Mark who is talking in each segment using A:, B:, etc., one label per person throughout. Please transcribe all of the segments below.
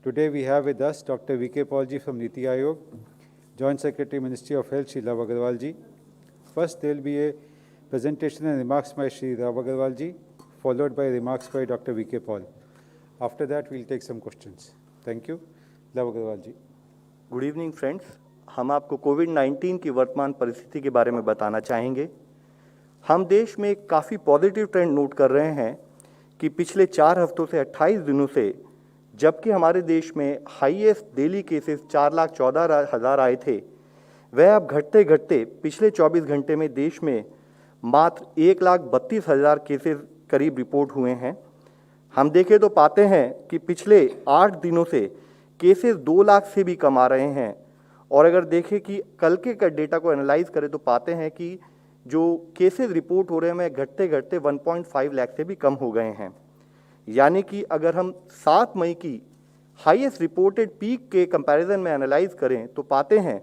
A: Today we have with us Dr. V.K. Paul ji from Niti Aayog, Joint Secretary, Ministry of Health, Shri Love Agarwal ji. First, there will be a presentation and remarks by Shri Love Agarwal ji, followed by remarks by Dr. V.K. Paul. After that, we'll take some questions. Thank you. Love Agarwal ji.
B: Good evening friends, हम आपको कोविड-19 की वर्तमान परिस्थिति के बारे में बताना चाहेंगे। हम देश में एक काफ़ी पॉजिटिव ट्रेंड नोट कर रहे हैं कि पिछले 4 हफ्तों से 28 दिनों से, जबकि हमारे देश में हाईएस्ट डेली केसेस 4,14,000 आए थे, वह अब घटते घटते पिछले 24 घंटे में देश में मात्र 1,32,000 केसेस करीब रिपोर्ट हुए हैं। हम देखें तो पाते हैं कि पिछले 8 दिनों से केसेस 2 लाख से भी कम आ रहे हैं, और अगर देखें कि कल के का डेटा को एनालाइज करें तो पाते हैं कि जो केसेस रिपोर्ट हो रहे हैं घटते घटते 1.5 लाख से भी कम हो गए हैं। यानी कि अगर हम 7 मई की हाईएस्ट रिपोर्टेड पीक के कंपैरिजन में एनालाइज करें तो पाते हैं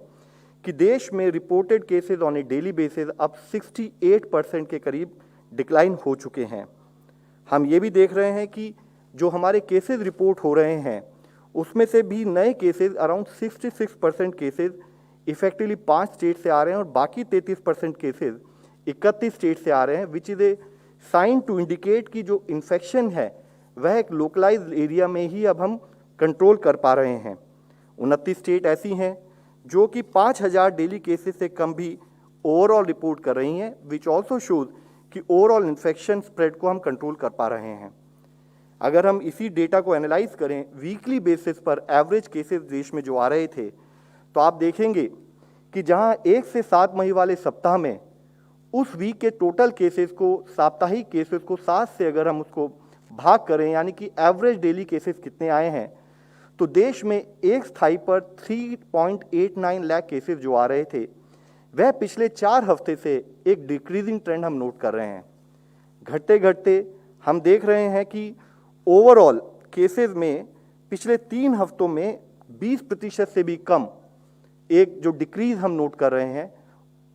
B: कि देश में reported cases on A daily basis अब 68% के करीब डिक्लाइन हो चुके हैं। हम ये भी देख रहे हैं कि जो हमारे केसेस रिपोर्ट हो रहे हैं उसमें से भी नए cases around 66% cases effectively 5 state से आ रहे हैं, और बाकी 33% केसेस 31 स्टेट से आ रहे हैं, which is a sign to indicate कि जो इन्फेक्शन है वह एक लोकलाइज्ड एरिया में ही अब हम कंट्रोल कर पा रहे हैं। 29 स्टेट ऐसी हैं जो कि 5,000 डेली केसेस से कम भी ओवरऑल रिपोर्ट कर रही हैं, विच ऑल्सो शोज कि ओवरऑल इन्फेक्शन स्प्रेड को हम कंट्रोल कर पा रहे हैं। अगर हम इसी डेटा को एनालाइज करें वीकली बेसिस पर एवरेज केसेस देश में जो आ रहे थे, तो आप देखेंगे कि जहां 1 से 7 मई वाले सप्ताह में उस वीक के टोटल केसेस को, साप्ताहिक केसेस को 7 से अगर हम उसको भाग करें, यानी कि एवरेज डेली केसेस कितने आए हैं, तो देश में एक स्थाई पर 3.89 लाख केसेस जो आ रहे थे वह पिछले 4 हफ्ते से एक डिक्रीजिंग ट्रेंड हम नोट कर रहे हैं। घटते घटते हम देख रहे हैं कि ओवरऑल केसेस में पिछले 3 हफ्तों में 20% से भी कम एक जो डिक्रीज हम नोट कर रहे हैं।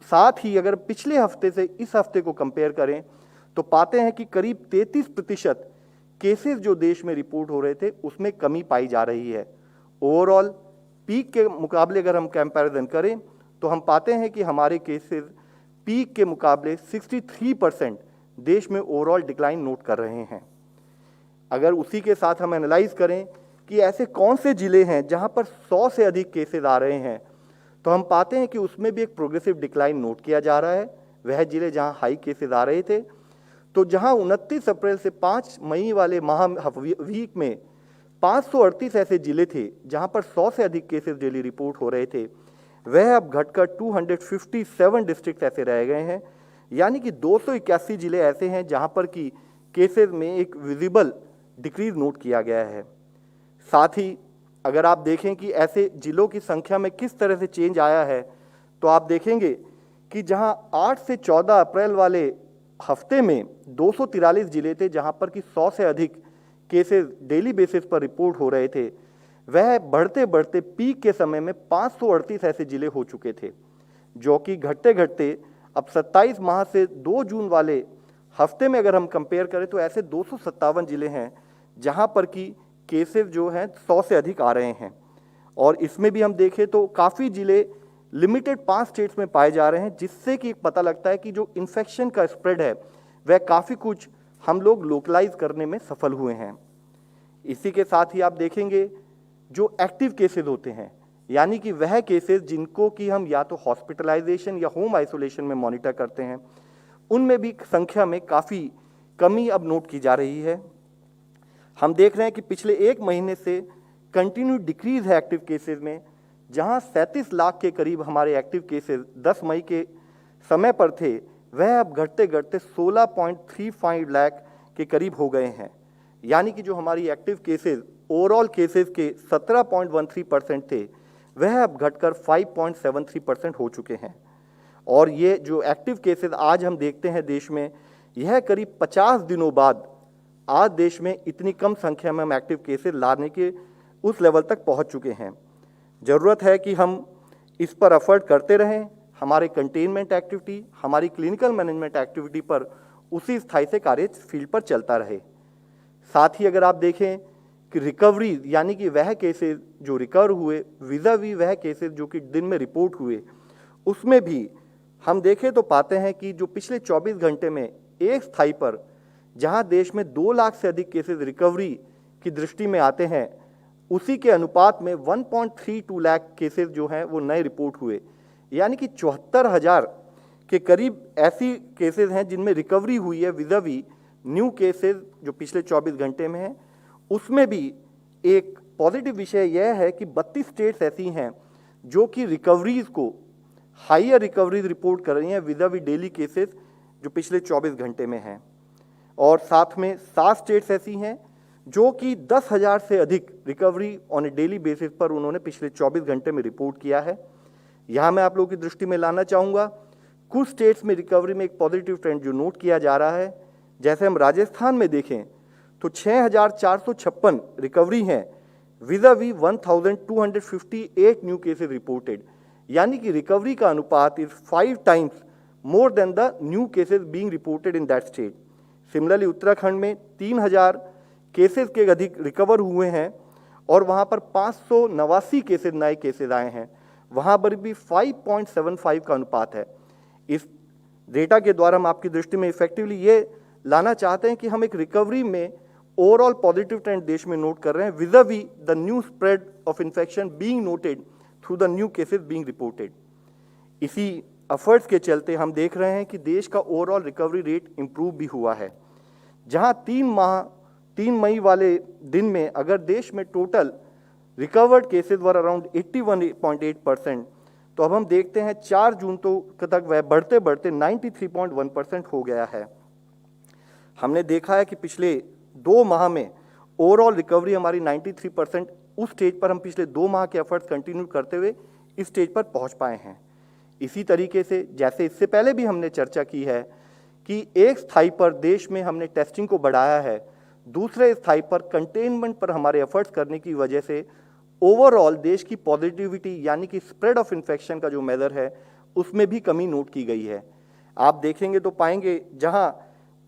B: साथ ही अगर पिछले हफ्ते से इस हफ्ते को कंपेयर करें तो पाते हैं कि करीब 33% केसेस जो देश में रिपोर्ट हो रहे थे उसमें कमी पाई जा रही है। ओवरऑल पीक के मुकाबले अगर हम कंपैरिजन करें तो हम पाते हैं कि हमारे केसेस पीक के मुकाबले 63% देश में ओवरऑल डिक्लाइन नोट कर रहे हैं। अगर उसी के साथ हम एनालाइज करें कि ऐसे कौन से ज़िले हैं जहां पर 100 से अधिक केसेस आ रहे हैं, तो हम पाते हैं कि उसमें भी एक प्रोग्रेसिव डिक्लाइन नोट किया जा रहा है। वह ज़िले जहां हाई केसेस आ रहे थे, तो जहां 29 अप्रैल से 5 मई वाले वीक में 538 ऐसे ज़िले थे जहां पर 100 से अधिक केसेस डेली रिपोर्ट हो रहे थे, वह अब घटकर 257 डिस्ट्रिक्ट ऐसे रह गए हैं। यानी कि 281 ज़िले ऐसे हैं जहां पर कि केसेस में एक विजिबल डिक्रीज नोट किया गया है। साथ ही अगर आप देखें कि ऐसे जिलों की संख्या में किस तरह से चेंज आया है, तो आप देखेंगे कि जहां 8 से 14 अप्रैल वाले हफ्ते में 243 जिले थे जहां पर कि 100 से अधिक केसेस डेली बेसिस पर रिपोर्ट हो रहे थे, वह बढ़ते बढ़ते पीक के समय में 538 ऐसे जिले हो चुके थे, जो कि घटते घटते अब 27 माह से 2 जून वाले हफ्ते में अगर हम कंपेयर करें तो ऐसे 257 जिले हैं जहां पर कि केसेस जो हैं 100 से अधिक आ रहे हैं। और इसमें भी हम देखें तो काफ़ी जिले लिमिटेड 5 स्टेट्स में पाए जा रहे हैं, जिससे कि पता लगता है कि जो इन्फेक्शन का स्प्रेड है वह काफ़ी कुछ हम लोग लोकलाइज करने में सफल हुए हैं। इसी के साथ ही आप देखेंगे जो एक्टिव केसेस होते हैं, यानी कि वह केसेस जिनको कि हम या तो हॉस्पिटलाइजेशन या होम आइसोलेशन में मॉनिटर करते हैं, उनमें भी संख्या में काफ़ी कमी अब नोट की जा रही है। हम देख रहे हैं कि पिछले 1 महीने से कंटिन्यू डिक्रीज है एक्टिव केसेस में, जहां 37 लाख के करीब हमारे एक्टिव केसेस 10 मई के समय पर थे, वह अब घटते घटते 16.35 लाख के करीब हो गए हैं। यानी कि जो हमारी एक्टिव केसेस ओवरऑल केसेस के 17.13% थे, वह अब घटकर 5.73% हो चुके हैं। और ये जो एक्टिव केसेस आज हम देखते हैं देश में, यह करीब 50 दिनों बाद आज देश में इतनी कम संख्या में हम एक्टिव केसेस लाने के उस लेवल तक पहुंच चुके हैं। ज़रूरत है कि हम इस पर एफर्ट करते रहें, हमारे कंटेनमेंट एक्टिविटी, हमारी क्लिनिकल मैनेजमेंट एक्टिविटी पर उसी स्थाई से कार्य फील्ड पर चलता रहे। साथ ही अगर आप देखें कि रिकवरी यानी कि वह केसेस जो रिकवर हुए विज़ावी वह केसेस जो कि दिन में रिपोर्ट हुए, उसमें भी हम देखें तो पाते हैं कि जो पिछले 24 घंटे में एक स्थाई पर जहां देश में 2 लाख से अधिक केसेस रिकवरी की दृष्टि में आते हैं, उसी के अनुपात में 1.32 लाख केसेस जो हैं वो नए रिपोर्ट हुए, यानी कि 74,000 के करीब ऐसी केसेस हैं जिनमें रिकवरी हुई है विज़ावी न्यू केसेस जो पिछले 24 घंटे में हैं। उसमें भी एक पॉजिटिव विषय यह है कि 32 स्टेट्स ऐसी हैं जो कि रिकवरीज को हाइयर रिकवरीज रिपोर्ट कर रही हैं विज़ावी डेली केसेस जो पिछले 24 घंटे में हैं, और साथ में 7 स्टेट्स ऐसी हैं जो कि 10,000 से अधिक recovery on A daily basis पर उन्होंने पिछले 24 घंटे में रिपोर्ट किया है। यहाँ मैं आप लोगों की दृष्टि में लाना चाहूँगा, कुछ स्टेट्स में रिकवरी में एक पॉजिटिव ट्रेंड जो नोट किया जा रहा है। जैसे हम राजस्थान में देखें तो 6,456 रिकवरी हैं विज़ावी 1,258 न्यू केसेस रिपोर्टेड, यानी कि रिकवरी का अनुपात is 5 times more than the new cases being reported in that state. Similarly Uttarakhand में 3,000 केसेस के अधिक रिकवर हुए हैं और वहाँ पर 589 केसेस नए केसेस आए हैं, वहाँ पर भी 5.75 का अनुपात है। इस डेटा के द्वारा हम आपकी दृष्टि में इफेक्टिवली ये लाना चाहते हैं कि हम एक रिकवरी में ओवरऑल पॉजिटिव ट्रेंड देश में नोट कर रहे हैं vis a vis the new spread of infection being noted through the new cases being reported. इसी एफर्ट्स के चलते हम देख रहे हैं कि देश का ओवरऑल रिकवरी रेट इंप्रूव भी हुआ है, जहां 3 मई वाले दिन में अगर देश में total recovered cases were around 81.8%, तो अब हम देखते हैं 4 जून तक वह बढ़ते बढ़ते 93.1% हो गया है। हमने देखा है कि पिछले 2 माह में ओवरऑल रिकवरी हमारी 93%, उस स्टेज पर हम पिछले 2 माह के एफर्ट्स कंटिन्यू करते हुए इस स्टेज पर पहुंच पाए हैं। इसी तरीके से जैसे इससे पहले भी हमने चर्चा की है कि एक स्थाई पर देश में हमने टेस्टिंग को बढ़ाया है, दूसरे स्थाई पर कंटेनमेंट पर हमारे एफर्ट्स करने की वजह से ओवरऑल देश की पॉजिटिविटी यानी कि स्प्रेड ऑफ इन्फेक्शन का जो मेजर है उसमें भी कमी नोट की गई है। आप देखेंगे तो पाएंगे जहां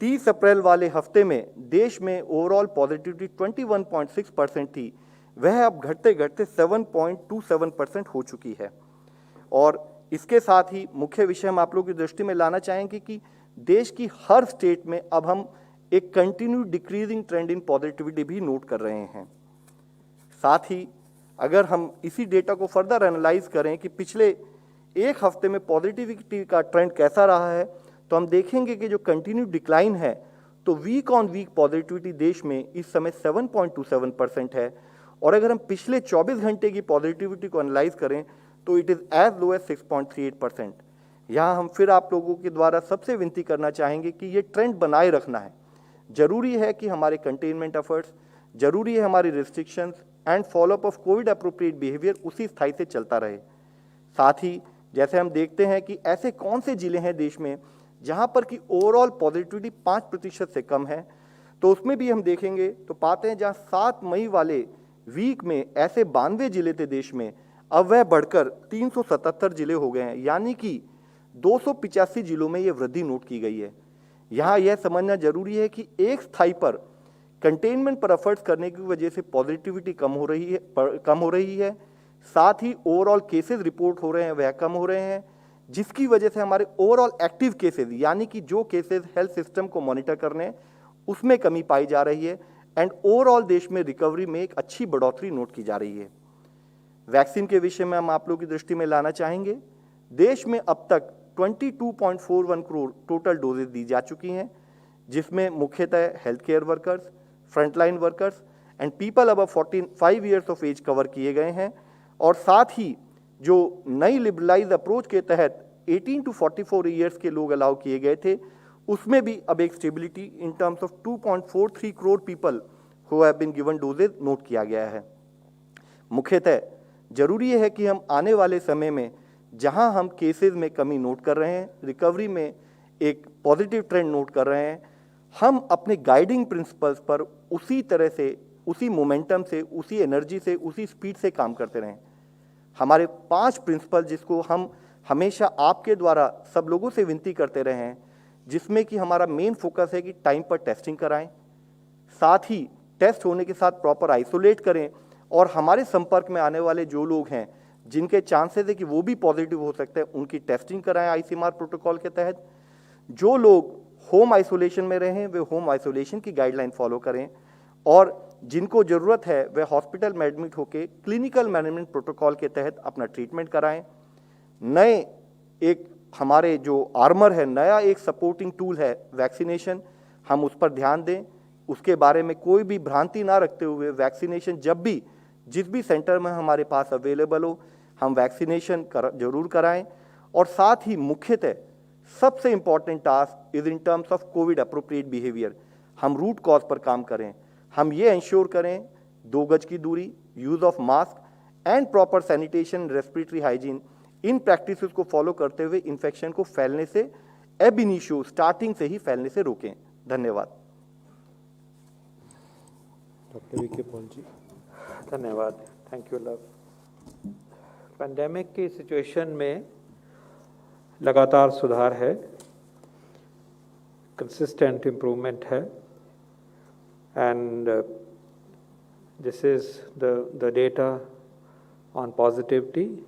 B: 30 अप्रैल वाले हफ्ते में देश में ओवरऑल पॉजिटिविटी 21.6% थी, वह अब घटते घटते 7.27% हो चुकी है। और इसके साथ ही मुख्य विषय हम आप लोगों की दृष्टि में लाना चाहेंगे कि देश की हर स्टेट में अब हम एक कंटिन्यू डिक्रीजिंग ट्रेंड इन पॉजिटिविटी भी नोट कर रहे हैं। साथ ही अगर हम इसी डेटा को फर्दर एनालाइज करें कि पिछले एक हफ्ते में पॉजिटिविटी का ट्रेंड कैसा रहा है, तो हम देखेंगे कि जो कंटिन्यू डिक्लाइन है, तो वीक ऑन वीक पॉजिटिविटी देश में इस समय 7.27% है, और अगर हम पिछले 24 घंटे की पॉजिटिविटी को एनालाइज करें तो it is as low as 6.38%। यहाँ हम फिर आप लोगों के द्वारा सबसे विनती करना चाहेंगे कि ये ट्रेंड बनाए रखना है। जरूरी है कि हमारे कंटेनमेंट एफर्ट्स, जरूरी है हमारी restrictions and follow up of Covid appropriate behaviour उसी स्थाई से चलता रहे। साथ ही जैसे हम देखते हैं कि ऐसे कौन से जिले हैं देश में जहाँ पर कि ओवरऑल पॉजिटिविटी 5% से कम है, तो उसमें भी हम देखेंगे तो पाते हैं जहाँ 7 मई वाले वीक में ऐसे 92 जिले थे देश में, अब वह बढ़कर 377 जिले हो गए हैं, यानी कि 285 जिलों में ये वृद्धि नोट की गई है। यहाँ यह समझना जरूरी है कि एक स्थाई पर कंटेनमेंट पर एफर्ट्स करने की वजह से पॉजिटिविटी कम हो रही है, साथ ही ओवरऑल केसेस रिपोर्ट हो रहे हैं वह कम हो रहे हैं, जिसकी वजह से हमारे ओवरऑल एक्टिव केसेस यानी कि जो केसेस हेल्थ सिस्टम को मॉनिटर करने उसमें कमी पाई जा रही है, एंड ओवरऑल देश में रिकवरी में एक अच्छी बढ़ोतरी नोट की जा रही है। वैक्सीन के विषय में हम आप लोगों की दृष्टि में लाना चाहेंगे, देश में अब तक 22.41 करोड़ टोटल डोजेज दी जा चुकी हैं, जिसमें मुख्यतः health care workers, frontline workers and people above 45 years of age cover किए गए हैं। और साथ ही जो नई लिबरलाइज अप्रोच के तहत 18 to 44 ईयर्स के लोग अलाउ किए गए थे, उसमें भी अब एक stability in terms of 2.43 crore people who have been given doses note किया गया है। मुख्यतः जरूरी है कि हम आने वाले समय में जहां हम केसेस में कमी नोट कर रहे हैं, रिकवरी में एक पॉजिटिव ट्रेंड नोट कर रहे हैं, हम अपने गाइडिंग प्रिंसिपल्स पर उसी तरह से, उसी मोमेंटम से, उसी एनर्जी से, उसी स्पीड से काम करते रहें। हमारे 5 प्रिंसिपल जिसको हम हमेशा आपके द्वारा सब लोगों से विनती करते रहे हैं, जिसमें कि हमारा मेन फोकस है कि टाइम पर टेस्टिंग कराएं, साथ ही टेस्ट होने के साथ प्रॉपर आइसोलेट करें, और हमारे संपर्क में आने वाले जो लोग हैं जिनके चांसेस है कि वो भी पॉजिटिव हो सकते हैं, उनकी टेस्टिंग कराएं आईसीएमआर प्रोटोकॉल के तहत। जो लोग होम आइसोलेशन में रहें वे होम आइसोलेशन की गाइडलाइन फॉलो करें, और जिनको ज़रूरत है वे हॉस्पिटल में एडमिट होकर क्लिनिकल मैनेजमेंट प्रोटोकॉल के तहत अपना ट्रीटमेंट कराएं। नए एक हमारे जो आर्मर है, नया एक सपोर्टिंग टूल है वैक्सीनेशन, हम उस पर ध्यान दें। उसके बारे में कोई भी भ्रांति ना रखते हुए वैक्सीनेशन जब भी जिस भी सेंटर में हमारे पास अवेलेबल हो हम वैक्सीनेशन जरूर कराएं। और साथ ही मुख्यतः सबसे important task is in terms of Covid appropriate behaviour, हम रूट कॉज पर काम करें। हम ये इंश्योर करें 2 गज की दूरी, use of mask and proper sanitation, respiratory hygiene, in practices को फॉलो करते हुए इन्फेक्शन को फैलने से एब इनिशियो स्टार्टिंग से ही फैलने से रोकें। धन्यवाद।
A: डॉक्टर वीके पॉल जी।
C: धन्यवाद, थैंक यू लव। पेंडेमिक की सिचुएशन में लगातार सुधार है, कंसिस्टेंट इम्प्रूवमेंट है, and this is the data on positivity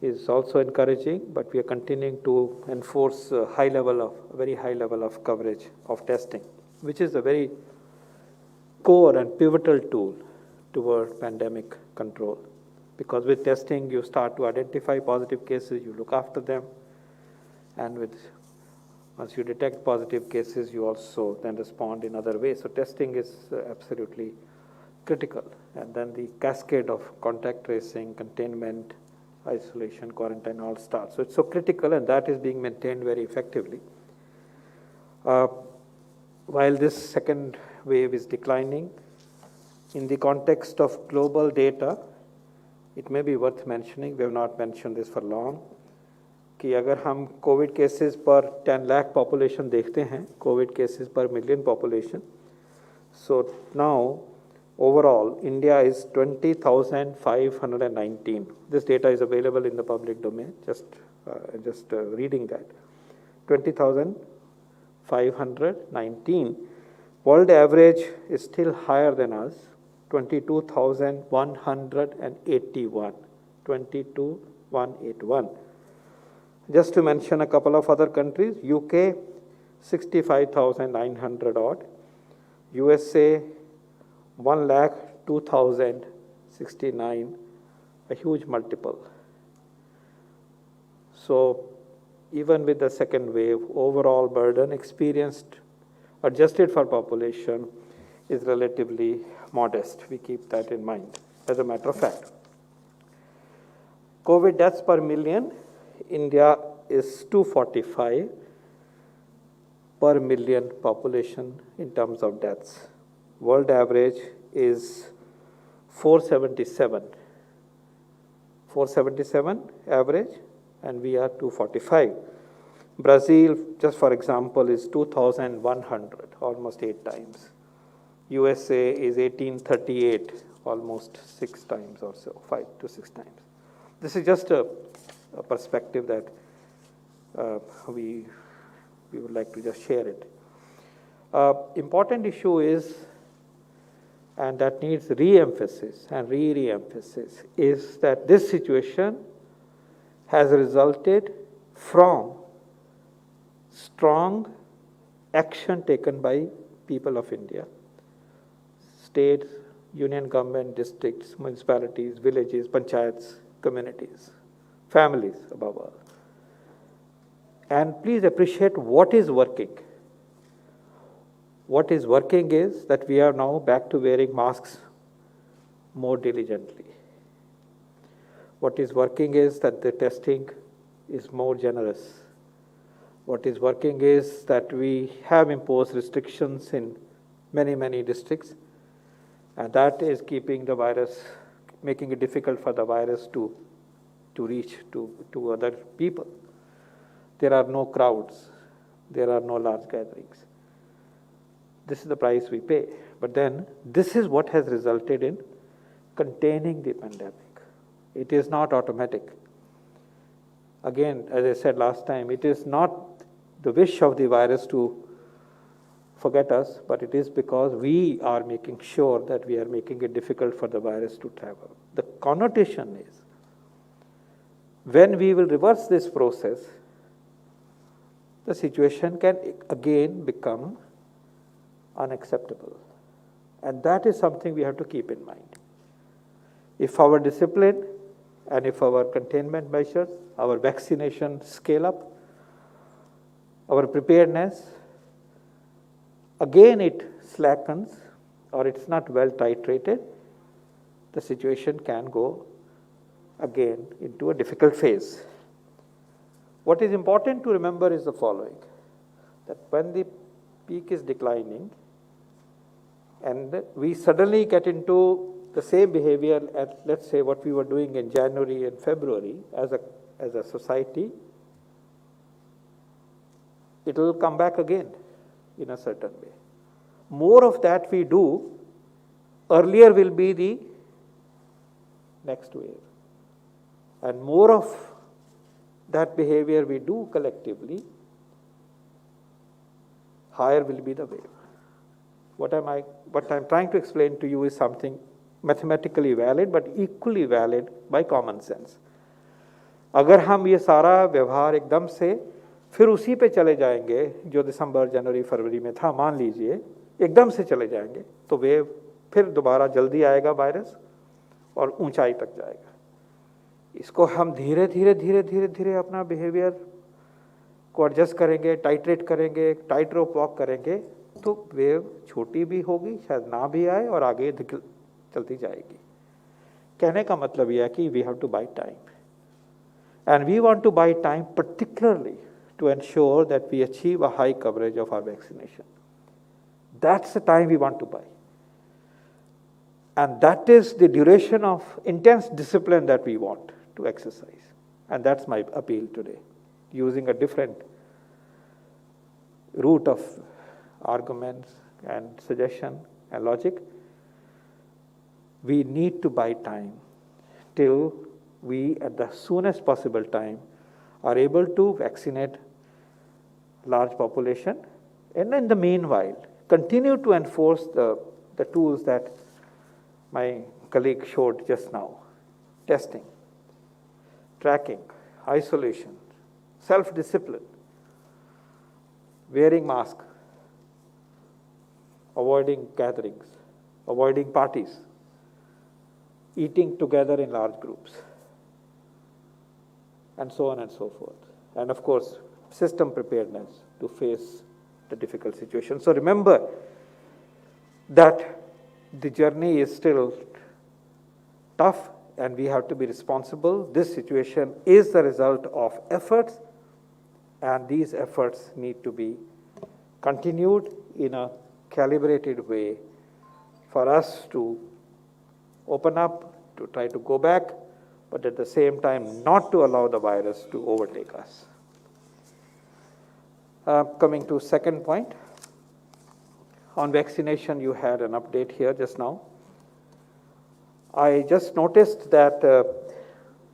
C: is also encouraging, but we are continuing to enforce a very high level of coverage of testing, which is a very core and pivotal tool toward pandemic control. Because with testing, you start to identify positive cases, you look after them, and once you detect positive cases, you also then respond in other ways. So testing is absolutely critical. And then the cascade of contact tracing, containment, isolation, quarantine all starts. So it's so critical, and that is being maintained very effectively. While this second wave is declining, in the context of global data, it may be worth mentioning, we have not mentioned this for long, कि अगर हम Covid cases पर 10 lakh population देखते हैं, Covid cases पर million population, so now overall India is 20,519. This data is available in the public domain, just reading that. 20,519. World average is still higher than us, 22,181. 22,181. Just to mention a couple of other countries, UK 65,900 odd, USA 1,02,069, a huge multiple. So even with the second wave, overall burden experienced, adjusted for population, is relatively modest. We keep that in mind as a matter of fact. COVID deaths per million, India is 245 per million population in terms of deaths. World average is 477. 477 average, and we are 245. Brazil, just for example, is 2,100, almost 8 times. USA is 1,838, almost 6 times or so, 5 to 6 times. This is just a perspective that we would like to just share it. Important issue is, and that needs re-emphasis and re-emphasis, is that this situation has resulted from strong action taken by people of India, states, union government, districts, municipalities, villages, panchayats, communities, families above all. And please appreciate what is working. What is working is that we are now back to wearing masks more diligently. What is working is that the testing is more generous. What is working is that we have imposed restrictions in many, many districts, and that is keeping the virus, making it difficult for the virus to reach to other people. There are no crowds. There are no large gatherings. This is the price we pay. But then this is what has resulted in containing the pandemic. It is not automatic. Again, as I said last time, it is not the wish of the virus to forget us, but it is because we are making sure that we are making it difficult for the virus to travel. The connotation is, when we will reverse this process, the situation can again become unacceptable. And that is something we have to keep in mind. If our discipline and if our containment measures, our vaccination scale up, our preparedness, again it slackens or it's not well titrated, the situation can go again into a difficult phase. What is important to remember is the following, that when the peak is declining and we suddenly get into the same behavior as, let's say, what we were doing in January and February as a society, it will come back again in a certain way. More of that we do, earlier will be the next wave. And more of that behavior we do collectively, higher will be the wave. What I'm trying to explain to you is something mathematically valid but equally valid by common sense. अगर हम ये सारा व्यवहार एकदम से फिर उसी पे चले जाएंगे जो दिसंबर, जनवरी, फरवरी में था, मान लीजिए एकदम से चले जाएंगे, तो वेव फिर दोबारा जल्दी आएगा वायरस और ऊंचाई तक जाएगा। इसको हम धीरे धीरे अपना बिहेवियर को एडजस्ट करेंगे, टाइट्रेट करेंगे, टाइट रोप वॉक करेंगे, तो वेव छोटी भी होगी, शायद ना भी आए और आगे चलती जाएगी। कहने का मतलब यह है कि we have to buy time, and we want to buy time particularly to ensure that we achieve a high coverage of our vaccination. That's the time we want to buy. And that is the duration of intense discipline that we want to exercise. And that's my appeal today, using a different route of arguments and suggestion and logic. We need to buy time till we, at the soonest possible time, are able to vaccinate large population, and in the meanwhile, continue to enforce the tools that my colleague showed just now: testing, tracking, isolation, self-discipline, wearing mask, avoiding gatherings, avoiding parties, eating together in large groups, and so on and so forth. And of course, system preparedness to face the difficult situation. So remember that the journey is still tough and we have to be responsible. This situation is the result of efforts, and these efforts need to be continued in a calibrated way for us to open up, to try to go back, but at the same time not to allow the virus to overtake us. Coming to second point, on vaccination, you had an update here just now. I just noticed that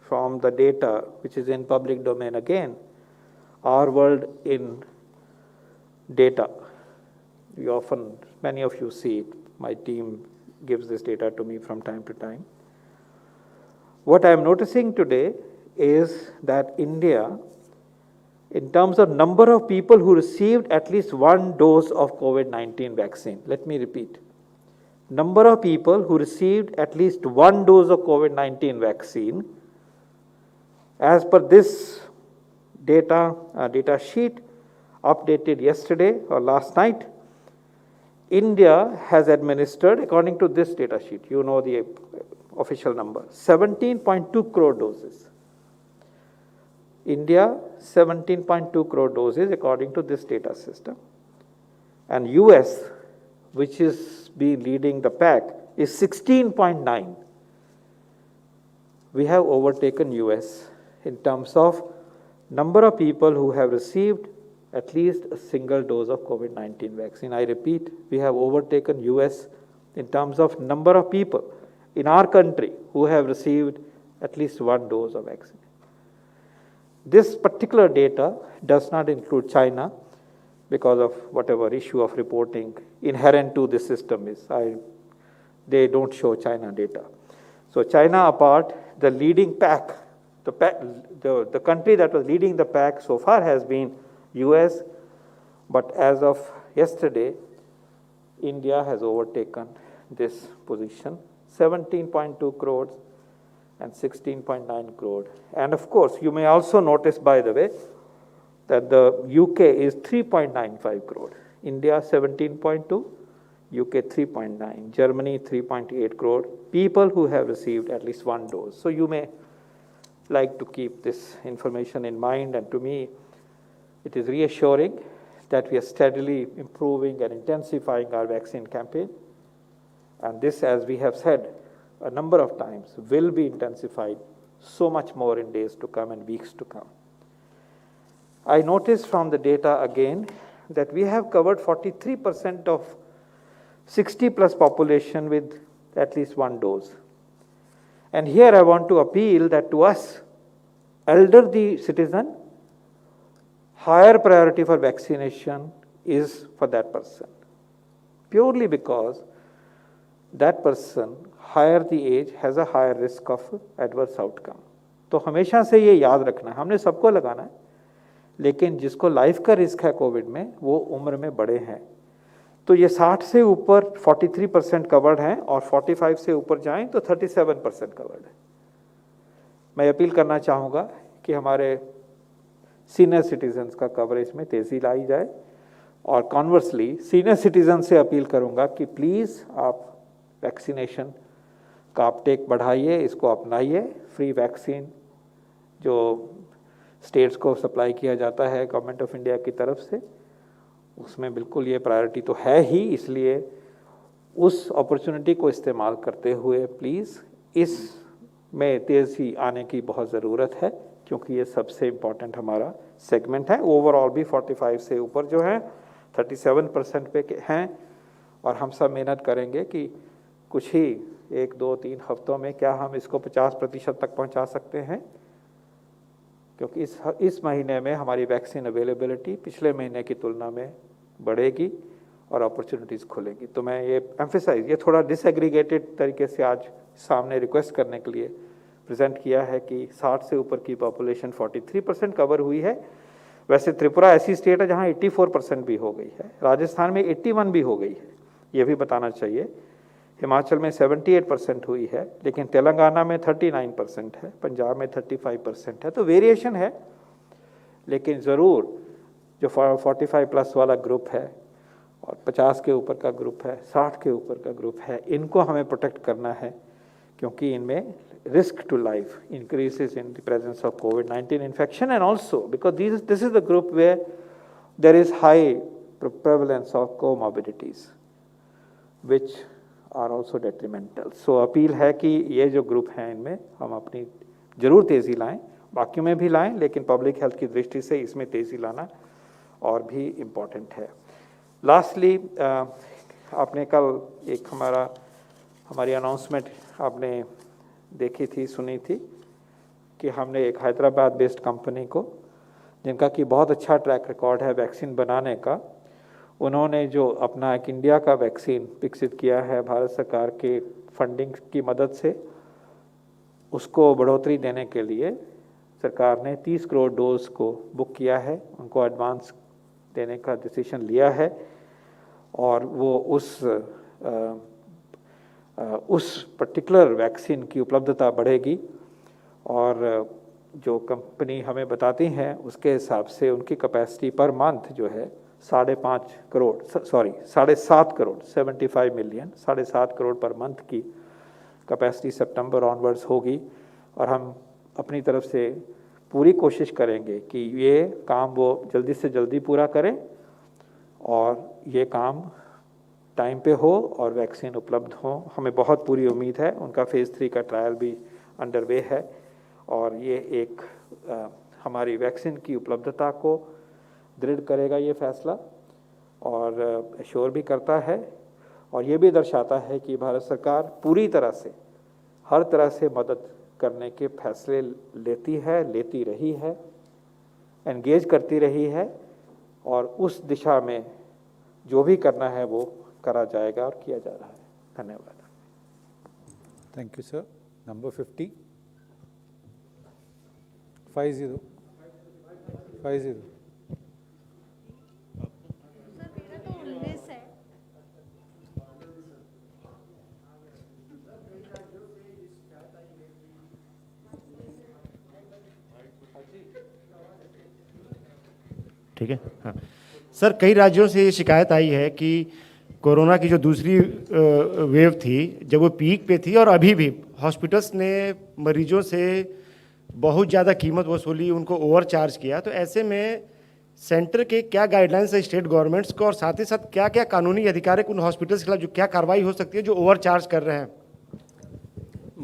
C: from the data, which is in public domain again, Our World in Data, many of you see it, my team gives this data to me from time to time. What I am noticing today is that India, in terms of number of people who received at least one dose of COVID-19 vaccine, let me repeat, number of people who received at least one dose of COVID-19 vaccine, as per this data sheet updated yesterday or last night, India has administered, according to this data sheet, you know the official number, 17.2 crore doses. India, 17.2 crore doses according to this data system. And US, which is leading the pack, is 16.9. We have overtaken US in terms of number of people who have received at least a single dose of COVID-19 vaccine. I repeat, we have overtaken US in terms of number of people in our country who have received at least one dose of vaccine. This particular data does not include China, because of whatever issue of reporting inherent to this system is. They don't show China data. So China apart, the leading pack, the country that was leading the pack so far has been US, but as of yesterday, India has overtaken this position, 17.2 crores and 16.9 crore. And of course, you may also notice, by the way, that the UK is 3.95 crore, India 17.2, UK 3.9, Germany 3.8 crore people who have received at least one dose. So you may like to keep this information in mind, and to me, it is reassuring that we are steadily improving and intensifying our vaccine campaign. And this, as we have said a number of times, will be intensified so much more in days to come and weeks to come. I noticed from the data again that we have covered 43% of 60 plus population with at least one dose. And here I want to appeal that to us, elderly citizen, higher priority for vaccination is for that person, purely because that person, higher the age, has a higher risk of adverse outcome. तो हमेशा से ये याद रखना है, हमने सबको लगाना है, लेकिन जिसको लाइफ का रिस्क है कोविड में, वो उम्र में बड़े हैं. तो ये 60 से ऊपर 43% कवर्ड हैं, और 45 से ऊपर जाएं तो 37% कवर्ड है. मैं अपील करना चाहूँगा कि हमारे सीनियर सिटीजन्स का कवरेज में तेज़ी लाई जाए, और कॉन्वर्सली सीनियर सिटीजन से अपील करूँगा कि प्लीज़ आप वैक्सीनेशन का अपटेक बढ़ाइए, इसको अपनाइए. फ्री वैक्सीन जो स्टेट्स को सप्लाई किया जाता है गवर्नमेंट ऑफ इंडिया की तरफ से, उसमें बिल्कुल ये प्रायोरिटी तो है ही, इसलिए उस अपॉर्चुनिटी को इस्तेमाल करते हुए प्लीज़ इसमें तेज़ी आने की बहुत ज़रूरत है, क्योंकि ये सबसे इम्पॉर्टेंट हमारा सेगमेंट है. ओवरऑल भी 45 से ऊपर जो है 37% पे हैं, और हम सब मेहनत करेंगे कि कुछ ही 1, 2, 3 हफ्तों में क्या हम इसको 50% तक पहुंचा सकते हैं, क्योंकि इस महीने में हमारी वैक्सीन अवेलेबिलिटी पिछले महीने की तुलना में बढ़ेगी और अपॉर्चुनिटीज़ खुलेंगी. तो मैं ये एम्फेसाइज, ये थोड़ा डिसएग्रीगेटेड तरीके से आज सामने रिक्वेस्ट करने के लिए प्रेजेंट किया है कि 60 से ऊपर की पॉपुलेशन 43% कवर हुई है. वैसे त्रिपुरा ऐसी स्टेट है जहाँ 84% भी हो गई है, राजस्थान में 81 भी हो गई है, ये भी बताना चाहिए. हिमाचल में 78% हुई है, लेकिन तेलंगाना में 39% है, पंजाब में 35% है. तो वेरिएशन है, लेकिन ज़रूर जो 45 प्लस वाला ग्रुप है और 50 के ऊपर का ग्रुप है, 60 के ऊपर का ग्रुप है, इनको हमें प्रोटेक्ट करना है, क्योंकि इनमें risk to life increases in the presence of COVID-19 infection, and also because this is the group where there is high prevalence of comorbidities, which are also detrimental. So appeal है कि ये जो group हैं इनमें हम अपनी ज़रूर तेज़ी लाएं, बाकी में भी लाएं, लेकिन पब्लिक हेल्थ की दृष्टि से इसमें तेज़ी लाना और भी इम्पॉर्टेंट है. लास्टली आपने कल एक हमारी अनाउंसमेंट आपने देखी थी, सुनी थी, कि हमने एक हैदराबाद बेस्ड कंपनी को, जिनका कि बहुत अच्छा ट्रैक रिकॉर्ड है वैक्सीन बनाने का, उन्होंने जो अपना एक इंडिया का वैक्सीन विकसित किया है भारत सरकार के फंडिंग की मदद से, उसको बढ़ोतरी देने के लिए सरकार ने 30 करोड़ डोज को बुक किया है, उनको एडवांस देने का डिसीजन लिया है, और वो उस पर्टिकुलर वैक्सीन की उपलब्धता बढ़ेगी. और जो कंपनी हमें बताती हैं उसके हिसाब से उनकी कैपेसिटी पर मंथ जो है 7.5 crore 75 million 7.5 crore per month की कैपेसिटी सितंबर ऑनवर्ड्स होगी. और हम अपनी तरफ से पूरी कोशिश करेंगे कि ये काम वो जल्दी से जल्दी पूरा करें, और ये काम टाइम पे हो और वैक्सीन उपलब्ध हो. हमें बहुत पूरी उम्मीद है. उनका फेज़ 3 का ट्रायल भी अंडरवे है, और ये एक हमारी वैक्सीन की उपलब्धता को दृढ़ करेगा ये फैसला, और एश्योर भी करता है, और ये भी दर्शाता है कि भारत सरकार पूरी तरह से हर तरह से मदद करने के फैसले लेती रही है, एंगेज करती रही है, और उस दिशा में जो भी करना है वो करा जाएगा और किया जा रहा है। धन्यवाद।
A: Thank you, sir. Number 50. 50. 50.
D: Sir मेरा तो 19 है।
E: ठीक है। हाँ सर, कई राज्यों से ये शिकायत आई है कि कोरोना की जो दूसरी वेव थी, जब वो पीक पे थी और अभी भी हॉस्पिटल्स ने मरीजों से बहुत ज़्यादा कीमत वसूली, उनको ओवर चार्ज किया। तो ऐसे में सेंटर के क्या गाइडलाइंस है स्टेट गवर्नमेंट्स को, और साथ ही साथ क्या क्या कानूनी अधिकार है उन हॉस्पिटल्स के खिलाफ, जो क्या कार्रवाई हो सकती है जो ओवर चार्ज कर रहे हैं?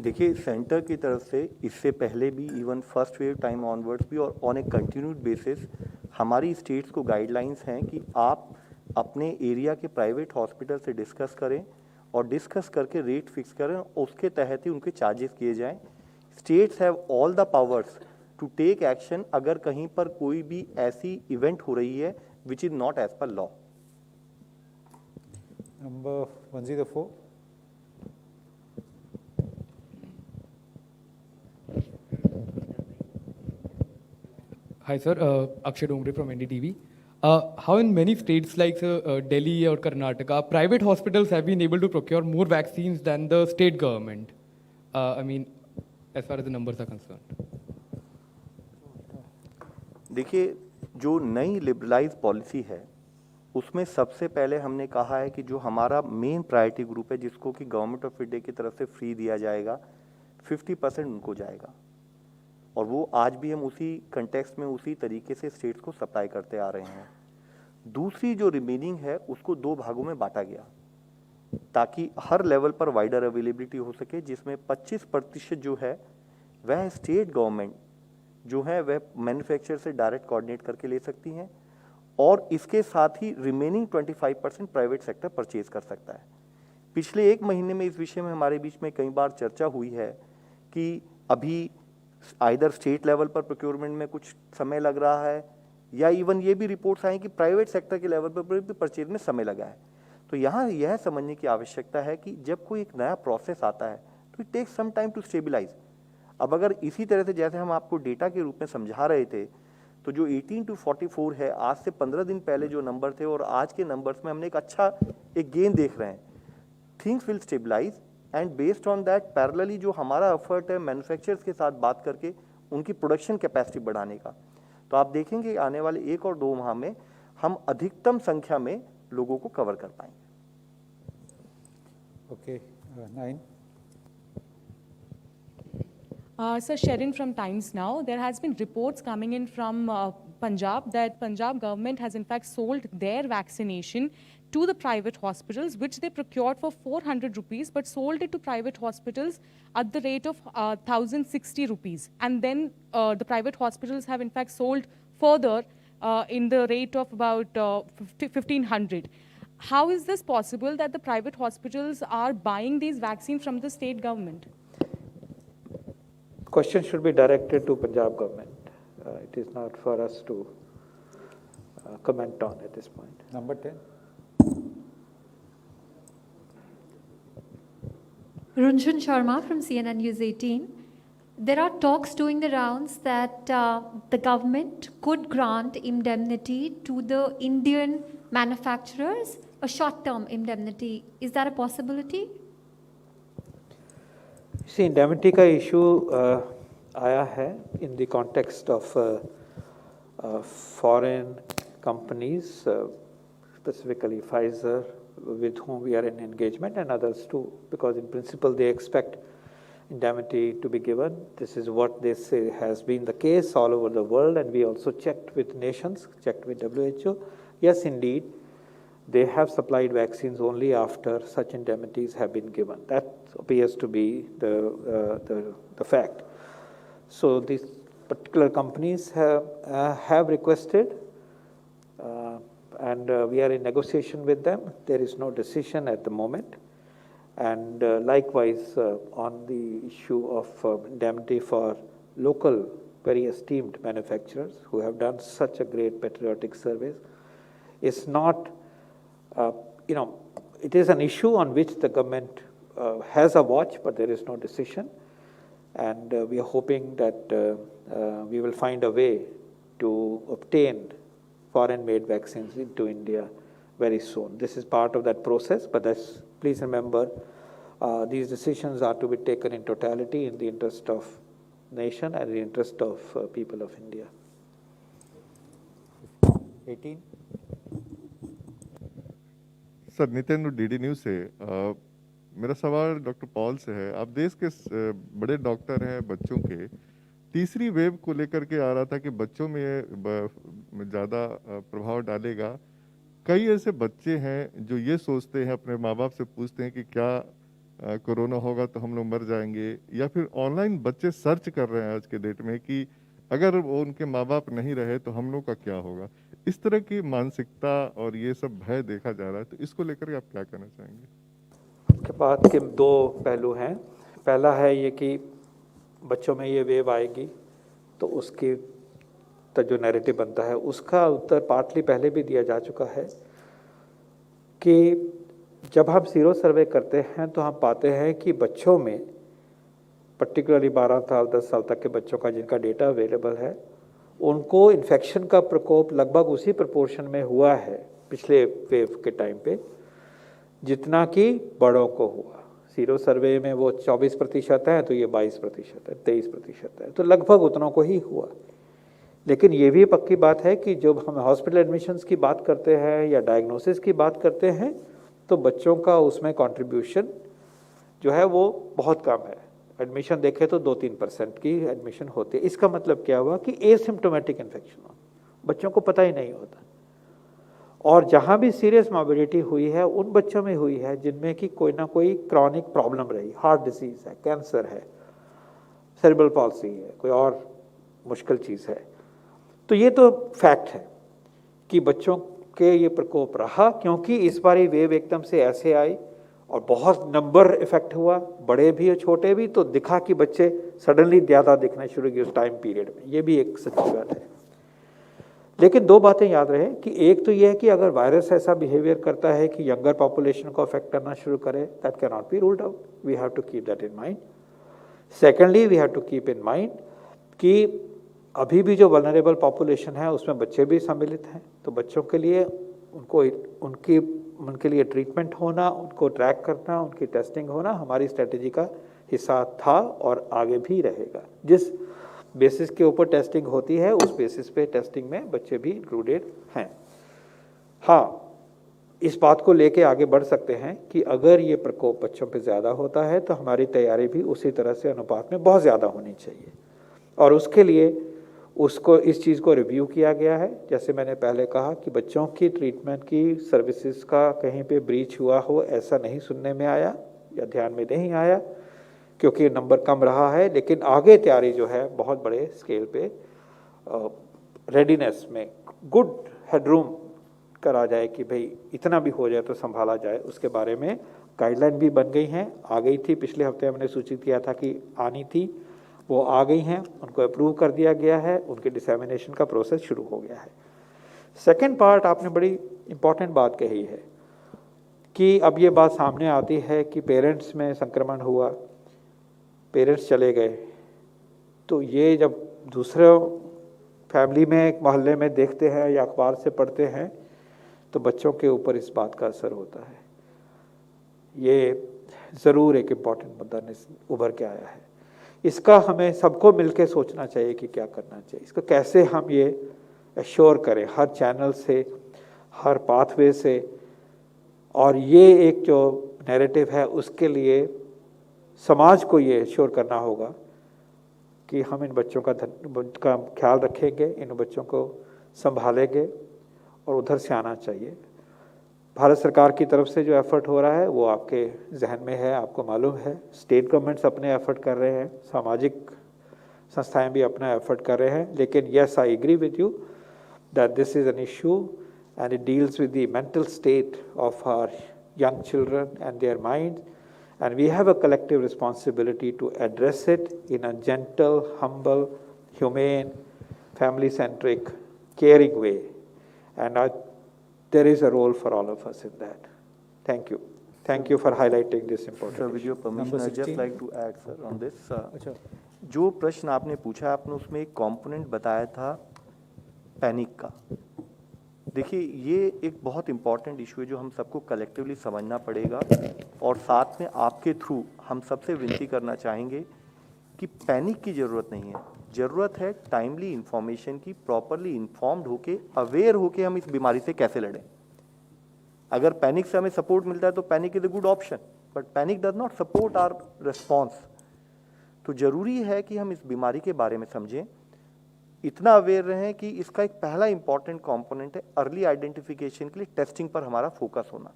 B: देखिए, सेंटर की तरफ से इससे पहले भी even first wave time onwards भी और ऑन ए कंटिन्यूड बेसिस हमारी स्टेट्स को गाइडलाइंस हैं कि आप अपने एरिया के प्राइवेट हॉस्पिटल से डिस्कस करें और डिस्कस करके रेट फिक्स करें, उसके तहत ही उनके चार्जेस किए जाएं। States have all the powers to take action अगर कहीं पर कोई भी ऐसी इवेंट हो रही है which is not as per law.
A: Number 104.
F: Hi sir, Akshay Dongre from NDTV. How in many states like Delhi or Karnataka, private hospitals have been able to procure more vaccines than the state government? I mean, as far as the numbers are concerned.
B: देखिए, जो नई liberalise policy है उसमें सबसे पहले हमने कहा है कि जो हमारा मेन प्रायोरिटी ग्रुप है जिसको कि गवर्नमेंट ऑफ इंडिया की तरफ से फ्री दिया जाएगा, 50% उनको जाएगा। और वो आज भी हम उसी कंटेक्स्ट में उसी तरीके से स्टेट्स को सप्लाई करते आ रहे हैं। दूसरी जो रिमेनिंग है उसको दो भागों में बांटा गया ताकि हर लेवल पर वाइडर अवेलेबिलिटी हो सके, जिसमें 25% जो है वह स्टेट गवर्नमेंट जो है वह मैन्युफैक्चरर से डायरेक्ट कोऑर्डिनेट करके ले सकती हैं और इसके साथ ही रिमेनिंग 25% प्राइवेट सेक्टर परचेज कर सकता है। पिछले एक महीने में इस विषय में हमारे बीच में कई बार चर्चा हुई है कि अभी आइदर स्टेट लेवल पर प्रोक्योरमेंट में कुछ समय लग रहा है या इवन ये भी रिपोर्ट्स आई कि प्राइवेट सेक्टर के लेवल पर भी परचेज में समय लगा है। तो यहाँ यह समझने की आवश्यकता है कि जब कोई एक नया प्रोसेस आता है तो it takes some time to stabilise. अब अगर इसी तरह से जैसे हम आपको डेटा के रूप में समझा रहे थे, तो जो 18 to 44 है, आज से 15 दिन पहले जो नंबर थे और आज के नंबर्स में हमने एक अच्छा गेन देख रहे हैं। Things will stabilise and based on that parallelly जो हमारा एफर्ट है मैन्युफैक्चरर्स के साथ बात करके उनकी प्रोडक्शन कैपेसिटी बढ़ाने का, तो आप देखेंगे आने वाले 1 और 2 माह में हम अधिकतम संख्या में लोगों को कवर कर पाएंगे।
A: Okay, 9.
G: Sir, Sherin from Times Now. There has been reports coming in from Punjab that Punjab government has in fact sold their vaccination to the private hospitals, which they procured for 400 rupees, but sold it to private hospitals at the rate of 1,060 rupees. And then the private hospitals have in fact sold further in the rate of about 1,500. How is this possible that the private hospitals are buying these vaccines from the state government?
C: Question should be directed to Punjab government. It is not for us to comment on at this point.
A: Number 10.
D: Runjhun Sharma from CNN News 18. There are talks doing the rounds that the government could grant indemnity to the Indian manufacturers, a short-term indemnity. Is that a possibility?
C: See, indemnity का issue आया है in the context of foreign companies, specifically Pfizer, with whom we are in engagement, and others too, because in principle they expect indemnity to be given. This is what they say has been the case all over the world, and we also checked with nations, checked with WHO. Yes, indeed, they have supplied vaccines only after such indemnities have been given. That appears to be the fact. So these particular companies have requested, and we are in negotiation with them. There is no decision at the moment. And likewise, on the issue of indemnity for local, very esteemed manufacturers who have done such a great patriotic service, is not, it is an issue on which the government has a watch, but there is no decision. And we are hoping that we will find a way to obtain foreign-made vaccines into India very soon. This is part of that process, but please remember, these decisions are to be taken in totality in the interest of nation and the interest of people of India.
A: 18.
H: Sir Nitin DD news से मेरा सवाल doctor Paul से है। आप देश के बड़े doctor हैं बच्चों के, तीसरी वेव को लेकर के आ रहा था कि बच्चों में ज़्यादा प्रभाव डालेगा। कई ऐसे बच्चे हैं जो ये सोचते हैं, अपने माँ बाप से पूछते हैं कि क्या कोरोना होगा तो हम लोग मर जाएंगे, या फिर ऑनलाइन बच्चे सर्च कर रहे हैं आज के डेट में कि अगर वो उनके माँ बाप नहीं रहे तो हम लोग का क्या होगा। इस तरह की मानसिकता और ये सब भय देखा जा रहा है, तो इसको लेकर आप क्या कहना चाहेंगे?
C: आपके बात के दो पहलू हैं। पहला है ये कि बच्चों में ये वेव आएगी तो उसकी तो जो नैरेटिव बनता है उसका उत्तर पार्टली पहले भी दिया जा चुका है कि जब हम सीरो सर्वे करते हैं तो हम पाते हैं कि बच्चों में, पर्टिकुलरली 12 साल 10 साल तक के बच्चों का जिनका डेटा अवेलेबल है, उनको इन्फेक्शन का प्रकोप लगभग उसी प्रोपोर्शन में हुआ है पिछले वेव के टाइम पे जितना कि बड़ों को हुआ। सीरो सर्वे में वो 24% है तो ये 22% है, 23% है, तो लगभग उतनों को ही हुआ। लेकिन ये भी पक्की बात है कि जब हम हॉस्पिटल एडमिशन्स की बात करते हैं या डायग्नोसिस की बात करते हैं तो बच्चों का उसमें कंट्रीब्यूशन जो है वो बहुत कम है। एडमिशन देखें तो 2-3% की एडमिशन होती है। इसका मतलब क्या हुआ कि एसिम्प्टोमेटिक इन्फेक्शन हो, बच्चों को पता ही नहीं होता। और जहाँ भी सीरियस मॉर्बिडिटी हुई है उन बच्चों में हुई है जिनमें कि कोई ना कोई क्रॉनिक प्रॉब्लम रही, हार्ट डिजीज़ है, कैंसर है, सेरेब्रल पॉल्सी है, कोई और मुश्किल चीज़ है। तो ये तो फैक्ट है कि बच्चों के ये प्रकोप रहा, क्योंकि इस बार ये वेव एकदम से ऐसे आई और बहुत नंबर इफेक्ट हुआ, बड़े भी और छोटे भी, तो दिखा कि बच्चे सडनली ज़्यादा दिखना शुरू किए उस टाइम पीरियड में। ये भी एक सच्ची बात है। लेकिन दो बातें याद रहे कि एक तो ये है कि अगर वायरस ऐसा बिहेवियर करता है कि यंगर पॉपुलेशन को अफेक्ट करना शुरू करे, that can not be ruled out, we have to keep that in mind. Secondly we have to keep in mind कि अभी भी जो वल्नरेबल पॉपुलेशन है उसमें बच्चे भी सम्मिलित हैं, तो बच्चों के लिए उनके लिए ट्रीटमेंट होना, उनको ट्रैक करना, उनकी टेस्टिंग होना हमारी स्ट्रेटेजी का हिस्सा था और आगे भी रहेगा। जिस बेसिस के ऊपर टेस्टिंग होती है उस बेसिस पे टेस्टिंग में बच्चे भी इंक्लूडेड हैं। हाँ, इस बात को लेके आगे बढ़ सकते हैं कि अगर ये प्रकोप बच्चों पे ज़्यादा होता है तो हमारी तैयारी भी उसी तरह से अनुपात में बहुत ज़्यादा होनी चाहिए, और उसके लिए उसको इस चीज़ को रिव्यू किया गया है। जैसे मैंने पहले कहा कि बच्चों की ट्रीटमेंट की सर्विसेज का कहीं पे ब्रीच हुआ हो ऐसा नहीं सुनने में आया या ध्यान में नहीं आया, क्योंकि नंबर कम रहा है। लेकिन आगे तैयारी जो है बहुत बड़े स्केल पे रेडीनेस में गुड हेडरूम करा जाए कि भाई इतना भी हो जाए तो संभाला जाए, उसके बारे में गाइडलाइन भी बन गई हैं, आ गई थी पिछले हफ्ते हमने सूचित किया था कि आनी थी, वो आ गई हैं, उनको अप्रूव कर दिया गया है, उनके डिसैमिनेशन का प्रोसेस शुरू हो गया है। सेकेंड पार्ट, आपने बड़ी इंपॉर्टेंट बात कही है कि अब ये बात सामने आती है कि पेरेंट्स में संक्रमण हुआ, पेरेंट्स चले गए, तो ये जब दूसरे फैमिली में एक मोहल्ले में देखते हैं या अखबार से पढ़ते हैं तो बच्चों के ऊपर इस बात का असर होता है। ये ज़रूर एक इम्पॉर्टेंट मुद्दा उभर के आया है। इसका हमें सबको मिलकर सोचना चाहिए कि क्या करना चाहिए, इसको कैसे हम ये एश्योर करें हर चैनल से, हर पाथवे से। और ये एक जो नैरेटिव है उसके लिए समाज को ये एश्योर करना होगा कि हम इन बच्चों का ख्याल रखेंगे, इन बच्चों को संभालेंगे और उधर से आना चाहिए। भारत सरकार की तरफ से जो एफर्ट हो रहा है वो आपके जहन में है, आपको मालूम है। स्टेट गवर्नमेंट्स अपने एफर्ट कर रहे हैं, सामाजिक संस्थाएं भी अपना एफर्ट कर रहे हैं। लेकिन yes, I agree with you that this is an issue and it deals with the mental state of our young children and their minds, and we have a collective responsibility to address it in a gentle, humble, humane, family-centric, caring way. And I there is a role for all of us in that. Thank you. Thank you for highlighting this important
B: Sir, with your permission,
A: Number
B: I'd just
A: 16.
B: like to add, sir, on this.
A: अच्छा
B: जो प्रश्न आपने पूछा, आपने उसमें एक component बताया था पैनिक का। देखिए, ये एक बहुत इंपॉर्टेंट इशू है जो हम सबको कलेक्टिवली समझना पड़ेगा, और साथ में आपके थ्रू हम सबसे विनती करना चाहेंगे कि पैनिक की ज़रूरत नहीं है। ज़रूरत है टाइमली इंफॉर्मेशन की, प्रॉपरली इन्फॉर्म्ड होके, अवेयर होके हम इस बीमारी से कैसे लड़ें। अगर पैनिक से हमें सपोर्ट मिलता है तो panic is a good option, but panic does not support our response. तो ज़रूरी है कि हम इस बीमारी के बारे में समझें, इतना अवेयर रहें कि इसका एक पहला इंपॉर्टेंट कंपोनेंट है अर्ली आइडेंटिफिकेशन के लिए टेस्टिंग पर हमारा फोकस होना।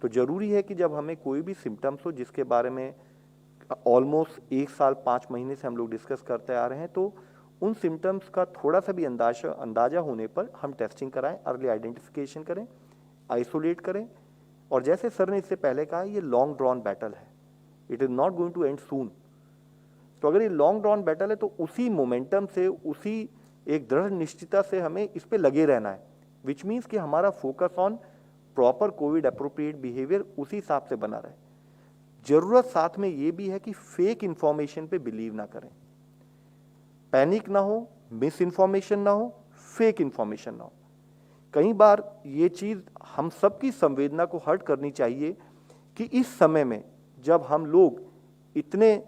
B: तो ज़रूरी है कि जब हमें कोई भी सिम्टम्स हो जिसके बारे में ऑलमोस्ट 1 साल 5 महीने से हम लोग डिस्कस करते आ रहे हैं, तो उन सिम्टम्स का थोड़ा सा भी अंदाजा होने पर हम टेस्टिंग कराएं, अर्ली आइडेंटिफिकेशन करें, आइसोलेट करें। और जैसे सर ने इससे पहले कहा, ये लॉन्ग ड्रॉन बैटल है, it is not going to end soon. तो अगर ये लॉन्ग ड्रॉन बैटल है तो उसी मोमेंटम से, उसी एक दृढ़ निश्चितता से हमें इस पे लगे रहना है, विच मीन्स कि हमारा focus on proper Covid appropriate behaviour उसी हिसाब से बना रहे। जरूरत साथ में ये भी है कि फेक इंफॉर्मेशन पे बिलीव ना करें, पैनिक ना हो, मिस इंफॉर्मेशन ना हो, फेक इंफॉर्मेशन ना हो। कई बार ये चीज़ हम सबकी संवेदना को हर्ट करनी चाहिए कि इस समय में जब हम लोग इतने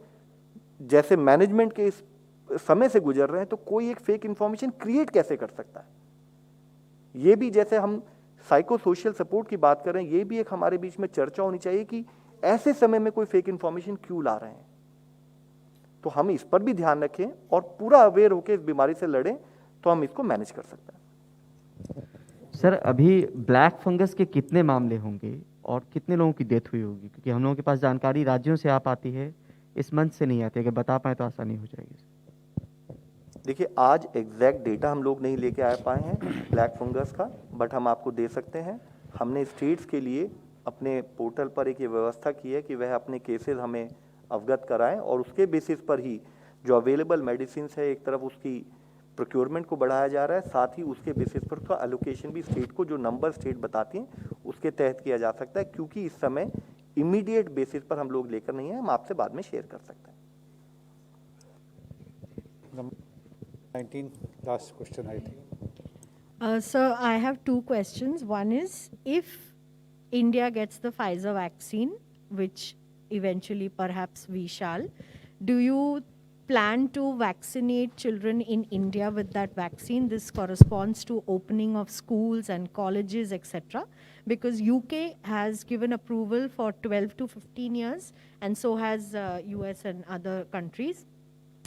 B: जैसे मैनेजमेंट के इस समय से गुजर रहे हैं, तो कोई एक फेक इंफॉर्मेशन क्रिएट कैसे कर सकता है। ये भी, जैसे हम साइको सोशल सपोर्ट की बात कर रहे हैं, ये भी एक हमारे बीच में चर्चा होनी चाहिए कि ऐसे समय में कोई फेक इंफॉर्मेशन क्यों ला रहे हैं। तो हम इस पर भी ध्यान रखें और पूरा अवेयर होकर इस बीमारी से लड़ें, तो हम इसको मैनेज कर सकते हैं।
I: सर, अभी ब्लैक फंगस के कितने मामले होंगे और कितने लोगों की डेथ हुई होगी? क्योंकि हम लोगों के पास जानकारी राज्यों से आप आती है, इस मंथ से नहीं आती। अगर बता पाए तो आसानी हो जाएगी।
B: देखिए, आज एग्जैक्ट डेटा हम लोग नहीं लेके आ पाए हैं ब्लैक फंगस का, बट हम आपको दे सकते हैं। हमने स्टेट्स के लिए अपने पोर्टल पर एक ये व्यवस्था की है कि वह अपने केसेस हमें अवगत कराएं, और उसके बेसिस पर ही जो अवेलेबल मेडिसिन है, एक तरफ उसकी प्रोक्योरमेंट को बढ़ाया जा रहा है, साथ ही उसके बेसिस पर उसका एलोकेशन भी स्टेट को, जो नंबर स्टेट बताती हैं, उसके तहत किया जा सकता है। क्योंकि इस समय इमीडिएट बेसिस पर हम लोग लेकर नहीं है, हम आपसे बाद में शेयर कर सकते हैं।
A: Number 19, last question, I think.
J: Sir, I have 2 questions. One is, if India gets the Pfizer vaccine, which eventually perhaps we shall, do you plan to vaccinate children in India with that vaccine? This corresponds to opening of schools and colleges, etc. Because UK has given approval for 12 to 15 years, and so has US and other countries.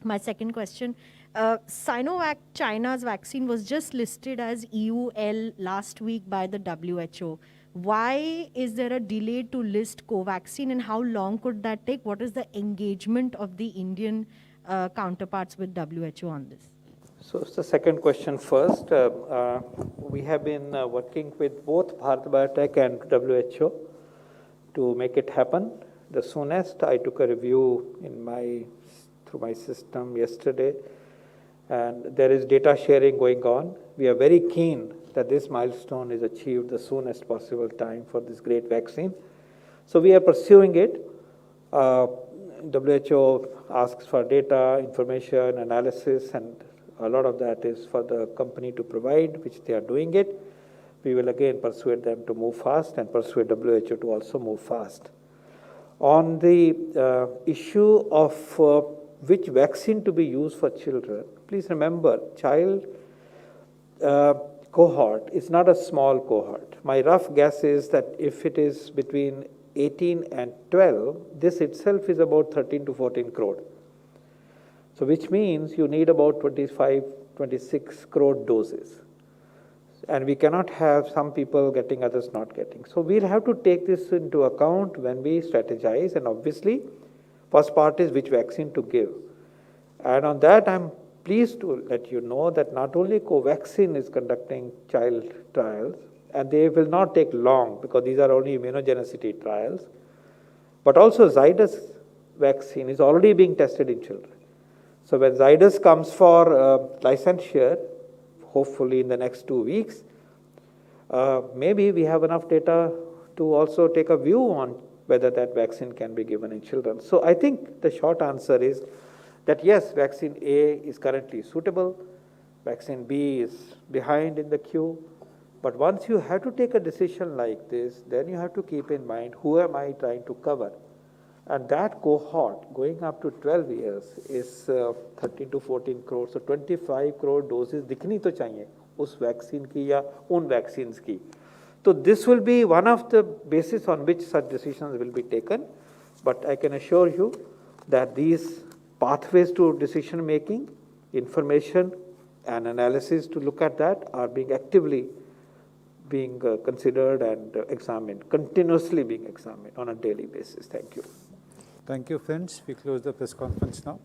J: My second question, Sinovac, China's vaccine, was just listed as EUL last week by the WHO. Why is there a delay to list Covaxin, and how long could that take? What is the engagement of the Indian counterparts with WHO on this?
C: So it's the second question first. We have been working with both Bharat Biotech and WHO to make it happen. The soonest, I took a review through my system yesterday, and there is data sharing going on. We are very keen that this milestone is achieved the soonest possible time for this great vaccine. So we are pursuing it. WHO asks for data, information, analysis, and a lot of that is for the company to provide, which they are doing it. We will again persuade them to move fast and persuade WHO to also move fast. On the issue of which vaccine to be used for children, please remember, child cohort is not a small cohort. My rough guess is that if it is between 18 and 12, this itself is about 13 to 14 crore. So which means you need about 25, 26 crore doses. And we cannot have some people getting, others not getting. So we'll have to take this into account when we strategize. And obviously, first part is which vaccine to give. And on that, I'm pleased to let you know that not only Covaxin is conducting child trials, and they will not take long because these are only immunogenicity trials, but also Zydus vaccine is already being tested in children. So when Zydus comes for licensure, hopefully in the next 2 weeks, Maybe we have enough data to also take a view on whether that vaccine can be given in children. So I think the short answer is that yes, vaccine A is currently suitable, vaccine B is behind in the queue. But once you have to take a decision like this, then you have to keep in mind, who am I trying to cover? And that cohort going up to 12 years is 13 to 14 crore. So 25 crore doses दिखनी तो चाहिए उस vaccine की या उन vaccines की. So this will be one of the basis on which such decisions will be taken. But I can assure you that these pathways to decision making, information and analysis to look at that are being actively being considered and examined, continuously being examined on a daily basis. Thank you.
A: Thank you, friends. We close the press conference now.